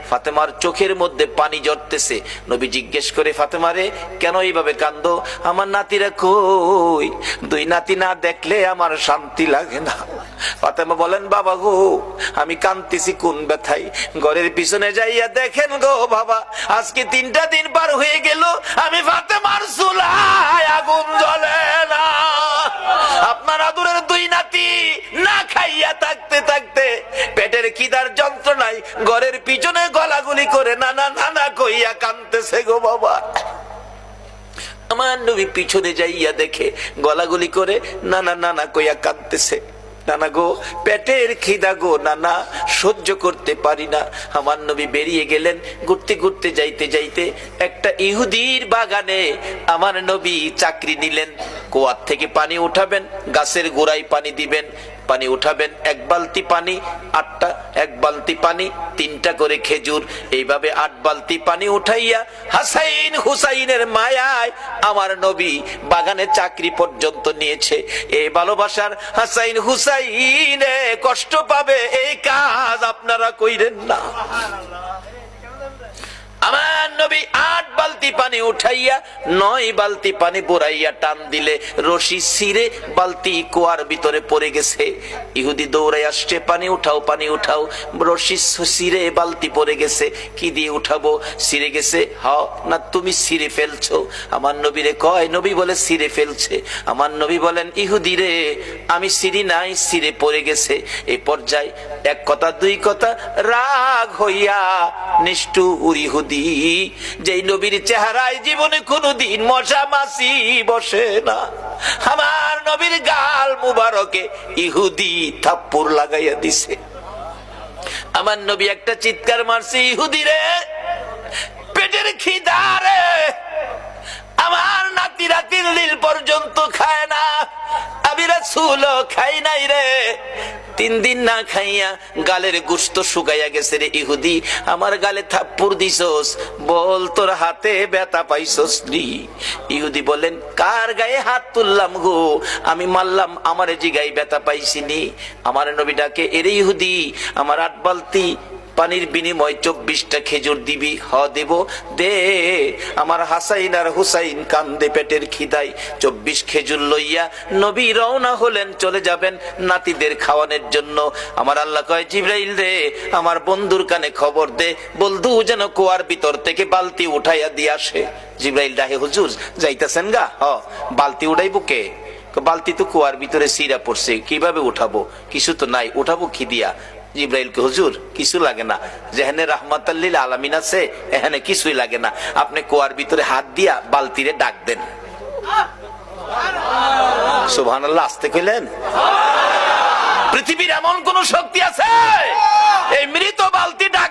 ফাতেমার চোখের মধ্যে পানি ঝরতেছে। নবী জিজ্ঞেস করে, ফাতেমা রে, কেন এইভাবে কান্দো? আমার নাতিরা কই? দুই নাতি না দেখলে আমার শান্তি লাগে না। ফাতেমা বলেন, বাবা গো, আমি কাঁদতেছি কোন ব্যথায়? ঘরের পিছনে যাইয়া দেখেন গো বাবা, আজকে 3টা দিন পার হয়ে গেল, আমি ফাতেমার চুলায় আগুন জ্বলে না। আপনার আদরের দুই নাতি না খাইয়া থাকতে থাকতে পেটের খিদার যন্ত্রণায় ঘরের পিছনে গলাগুলি করে নানা নানা কইয়া কাঁদতেছে গো বাবা। আমার নবী পিছনে যাইয়া দেখে গলাগুলি করে নানা নানা কইয়া কাঁদতেছে। নানা গো, পেটের খিদা গো নানা, সহ্য করতে পারি না। আমার নবী বেরিয়ে গেলেন। ঘুরতে ঘুরতে যাইতে যাইতে একটা ইহুদির বাগানে আমার নবী চাকরি নিলেন। কুয়ার থেকে পানি উঠাবেন, গাছের গোড়ায় পানি দিবেন, পানি উঠাবেন, 1 বালতি পানি 8টা, 1 বালতি পানি 3টা করে খেজুর, এইভাবে 8 বালতি পানি উঠাইয়া হাসাইন হুসাইনের মায়ায় আমার নবী বাগানে চাকরি পর্যন্ত নিয়েছে। এই ভালোবাসার হাসাইন হুসাইনে কষ্ট পাবে, এই কাজ আপনারা কইরেন না। আমার নবী 8 বালতি পানি উঠাইয়া 9 বালতি পানি বুড়াইয়া টান দিলে রশি ছিঁড়ে বালতি কুয়ার ভিতরে পড়ে গেছে। ইহুদি দৌড়াই আসছে, পানি উঠাও পানি উঠাও। রশি ছিঁড়ে বালতি পড়ে গেছে, কি দিয়ে উঠাবো? ছিঁড়ে গেছে। হাও না, তুমি ছিঁড়ে ফেলছো। আমার নবীরে কয়, নবী বলে ছিঁড়ে ফেলছে। আমার নবী বলেন, ইহুদি রে, আমি ছিঁড়ি নাই, ছিঁড়ে পড়ে গেছে। এই পর্যায়ে 1 কথা 2 কথা রাগ হইয়া নিষ্ঠুর ইহুদি, যেই নবীর চেহারায় জীবনে কোনদিন মশা মাছি বসে না, আমার নবীর গাল মুবারকে ইহুদি থাপ্পড় লাগাইয়া দিছে। আমার নবী একটা চিৎকার মারছে, ইহুদি রে, পেটের খিদা রে, আমার নাতিরা 3 দিন পর্যন্ত খায় না, আমি রাসূল খাই নাই রে। 3 দিন না খাইয়া গালের গোশত শুকাইয়া গেছে রে ইহুদি, আমার গালে থাপ্পড় দিছস, বল তোর হাতে ব্যথা পাইছস নি? ইহুদি বলেন, কার গায়ে হাত তুললাম গো? আমি মারলাম, আমার জিগায় ব্যথা পাইছিনি। আমার নবী ডাকে, এরে ইহুদি, আমার 8 বালতি পানির বিনিময় 24টা খেজুর দিবি? হ দেব, দে। আমার হাসাইন আর হুসাইন কান্দে পেটের খিদায়। 24 খেজুর লইয়া নবী রওনা হলেন, চলে যাবেন নাতিদের খাওয়ানোর জন্য। আমার আল্লাহ কয়, জিবরাইল রে, আমার বন্ধুর কানে খবর দে, বন্ধু যেন কুয়ার ভিতর থেকে বালতি উঠাইয়া দিয়ে আসে। জিবরাইল ডাহে, হুজুর যাইতেছেন গা? হ। বালতি উঠাইবো কে? বালতি তো কুয়ার ভিতরে সিরা পড়ছে, কিভাবে উঠাবো? কিছু তো নাই, উঠাবো কি দিয়া? জিবরাইল কে, হুজুর কিছু লাগে না, যেখানে রাহমাতাল লিল আলামিন আছে এখানে কিছুই লাগে না, আপনি কুয়ার ভিতরে হাত দিয়া বালতিরে ডাক দেন। সুবহানাল্লাহ, আস্তে কইলেন। পৃথিবীর এমন কোন শক্তি আছে এই মৃত বালতি ডাক